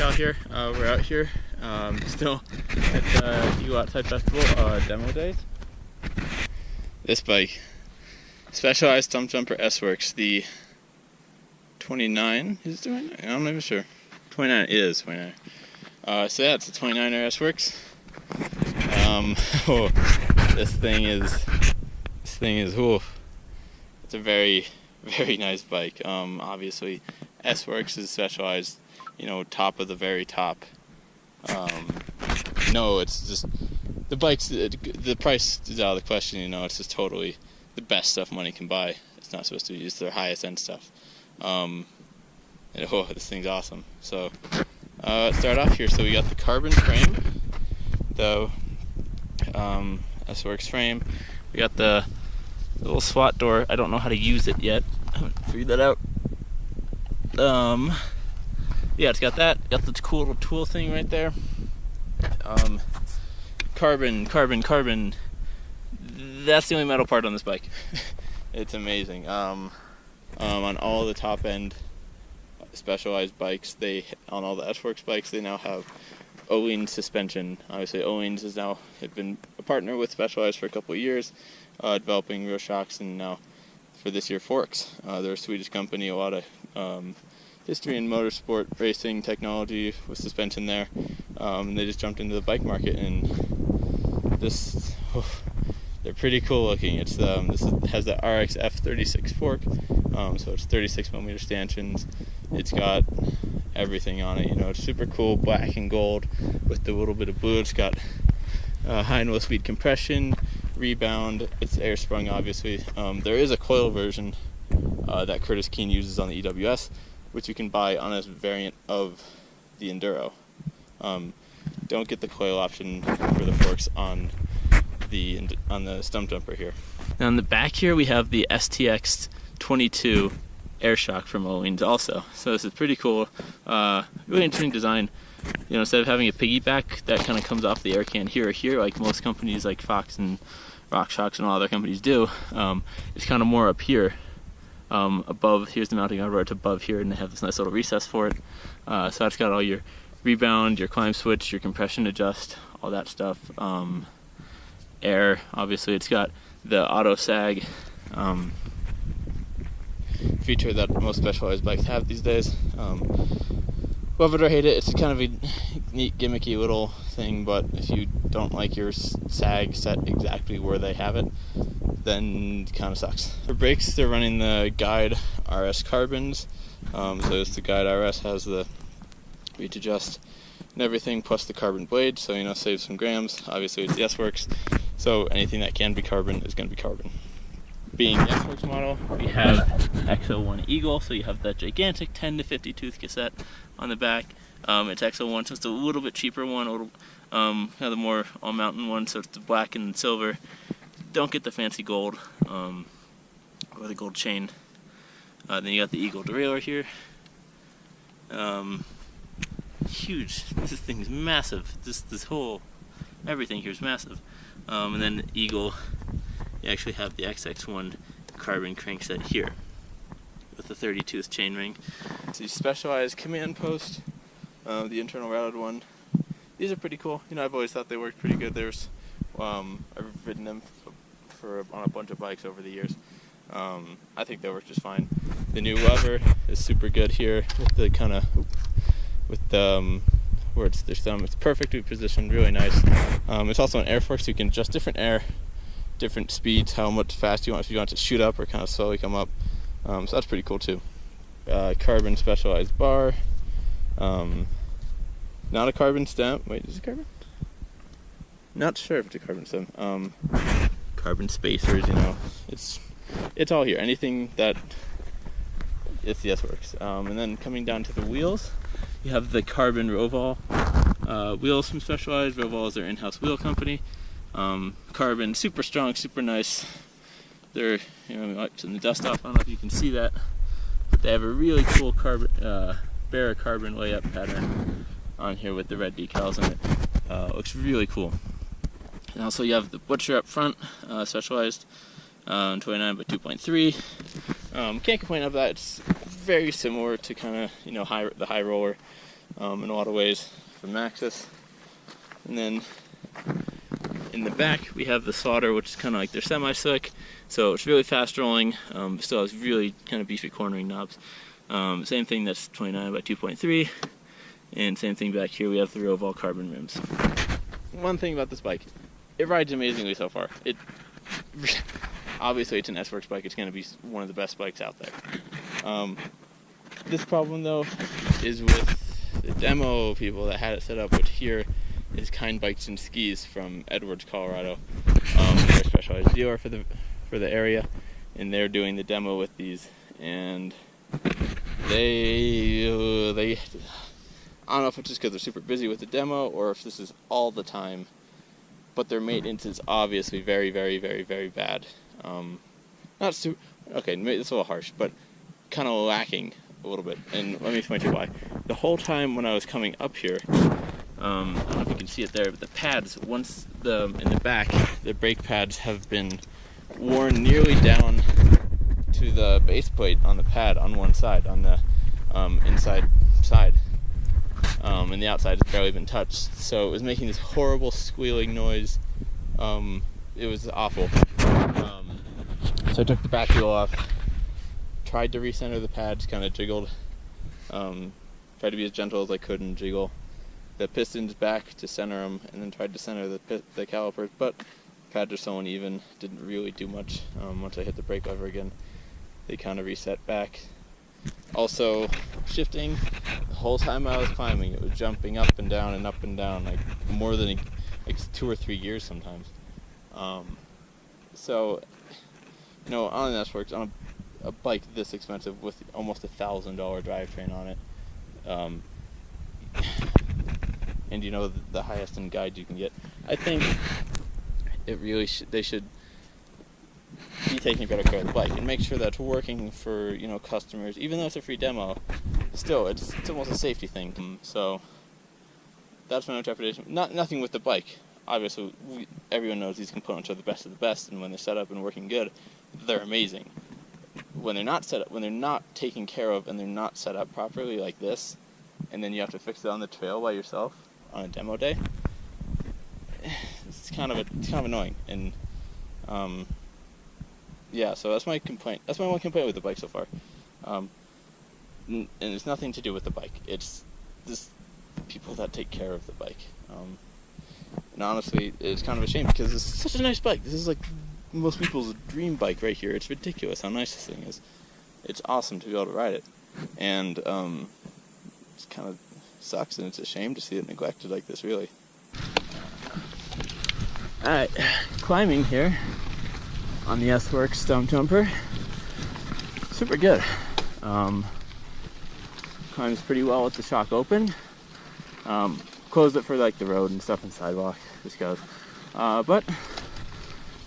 SoCal here. We're out here still at the Eagle Outside Festival demo days. This bike, Specialized Stumpjumper S-Works, the 29, is it 29? I'm not even sure. 29, it is 29. So yeah, it's a 29er S-Works. Oh, this thing is, oh, it's a very, very nice bike. Obviously, S-Works is Specialized, you know, top of the very top. No, it's just, the bikes, the price is out of the question, you know, it's just totally the best stuff money can buy. It's not supposed to use their highest end stuff. And, oh, this thing's awesome. So, let's start off here. So we got the carbon frame, the S-Works frame. We got the little SWAT door. I don't know how to use it yet. I haven't figured that out. Yeah, it's got that. Got the cool little tool thing right there. Carbon. That's the only metal part on this bike. It's amazing. On all the top end Specialized bikes, on all the S-Works bikes, they now have Ohlins suspension. Obviously, Ohlins has now been a partner with Specialized for a couple of years, developing real shocks, and now for this year forks. They're a Swedish company, a lot of history in motorsport racing technology with suspension there. They just jumped into the bike market, and they're pretty cool looking. It's this has the RX F36 fork, so it's 36mm stanchions. It's got everything on it. You know, it's super cool, black and gold with the little bit of blue. It's got high and low speed compression, rebound. It's air sprung, obviously. There is a coil version that Curtis Keen uses on the EWS, which you can buy on a variant of the Enduro. Don't get the coil option for the forks on the Stumpjumper here. Now in the back here we have the STX 22 air shock from Ohlins also. So this is pretty cool. Really interesting design. You know, instead of having a piggyback that kind of comes off the air can here or here, like most companies like Fox and RockShox and all other companies do, it's kind of more up here. Above, here's the mounting rod, it's above here, and they have this nice little recess for it. So it's got all your rebound, your climb switch, your compression adjust, all that stuff. Air, obviously, it's got the auto sag feature that most Specialized bikes have these days. Love it or hate it, it's kind of a neat gimmicky little thing, but if you don't like your sag set exactly where they have it, then it kind of sucks. For brakes, they're running the Guide RS carbons. So the Guide RS has the reach adjust and everything, plus the carbon blade, so you know, save some grams. Obviously it's the S-Works, so anything that can be carbon is going to be carbon. Being the S-Works model, we have XO1 Eagle, so you have that gigantic 10 to 50 tooth cassette on the back. It's XO1, so it's a little bit cheaper one, kind of the more all-mountain one, so it's the black and silver. Don't get the fancy gold, or the gold chain. Then you got the Eagle derailleur here. Huge. This thing is massive. This whole, everything here is massive. And then the Eagle, you actually have the XX1 carbon crankset here with the 30-tooth chainring. It's the Specialized command post, the internal routed one. These are pretty cool. You know, I've always thought they worked pretty good. I've ridden them on a bunch of bikes over the years. I think they work just fine. The new lever is super good here with the kind of, where it's their thumb. It's perfectly positioned, really nice. It's also an air fork, so you can adjust different air, different speeds, how much fast you want, if you want it to shoot up or kind of slowly come up. So that's pretty cool too. Carbon Specialized bar. Not a carbon stem. Wait, is it carbon? Not sure if it's a carbon stem. Carbon spacers, you know, it's all here. Anything that, it's the S-Works. And then coming down to the wheels, you have the carbon roval wheels from Specialized. Roval is their in-house wheel company. Carbon, super strong, super nice. They're, you know, wiping the dust off. I don't know if you can see that, but they have a really cool carbon, bare carbon layup pattern on here with the red decals in it. Looks really cool. And also you have the butcher up front, Specialized, 29 by 2.3. Can't complain of that. It's very similar to kind of, you know, the high roller in a lot of ways from Maxxis. And then in the back we have the slaughter, which is kind of like their semi-slick, so it's really fast rolling, still has really kind of beefy cornering knobs. Same thing, that's 29 by 2.3, and same thing back here, we have the roval carbon rims. One thing about this bike, it rides amazingly so far. Obviously it's an S-Works bike, it's going to be one of the best bikes out there. This problem though is with the demo people that had it set up, which here is Kind Bikes and Skis from Edwards, Colorado. They're a specialized dealer for the area, and they're doing the demo with these, and they I don't know if it's just because they're super busy with the demo or if this is all the time, but their maintenance is obviously very, very, very, very bad. Not super, okay, maybe it's a little harsh, but kind of lacking a little bit, and let me explain to you why. The whole time when I was coming up here, I don't know if you can see it there, but the pads, in the back, the brake pads have been worn nearly down to the base plate on the pad on one side, on the inside side. And the outside has barely been touched, so it was making this horrible squealing noise. It was awful. So I took the back wheel off, tried to recenter the pads, kind of jiggled, tried to be as gentle as I could and jiggle the pistons back to center them, and then tried to center the calipers, but pads are so uneven, didn't really do much. Once I hit the brake lever again, they kind of reset back. Also, shifting, the whole time I was climbing, it was jumping up and down, like more than like 2 or 3 gears sometimes. So, you know, on an S-Works, on a bike this expensive with almost $1,000 drivetrain on it, and you know, the highest end guide you can get, I think it really they should be taking better care of the bike and make sure that it's working for, you know, customers. Even though it's a free demo, still it's almost a safety thing. So that's my interpretation. Nothing with the bike. Obviously, everyone knows these components are the best of the best, and when they're set up and working good, they're amazing. When they're not set up, when they're not taken care of, and they're not set up properly like this, and then you have to fix it on the trail by yourself on a demo day, it's kind of annoying. And yeah, so that's my complaint. That's my one complaint with the bike so far. And it's nothing to do with the bike. It's just people that take care of the bike. And honestly, it's kind of a shame because it's such a nice bike. This is like most people's dream bike right here. It's ridiculous how nice this thing is. It's awesome to be able to ride it. And it kind of sucks, and it's a shame to see it neglected like this, really. Alright, climbing here on the S-Works Stumpjumper. Super good. Climbs pretty well with the shock open. Closed it for like the road and stuff and sidewalk. This goes. But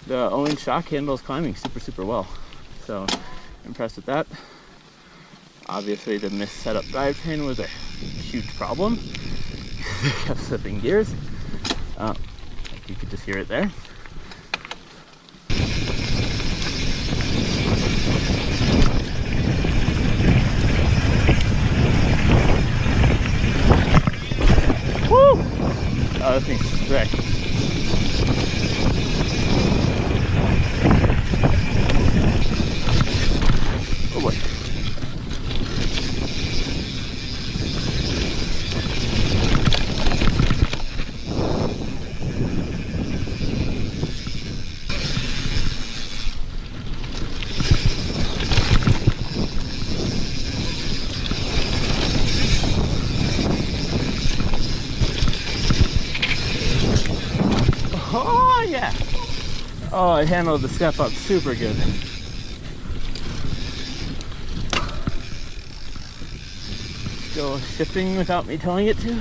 the Ohlins shock handles climbing super well. So impressed with that. Obviously the mis-set up drivetrain was a huge problem. It kept slipping gears. Like you could just hear it there. Woo! Oh, this thing's sick. Oh boy. Oh yeah! Oh, I handled the step up super good. Still shifting without me telling it to.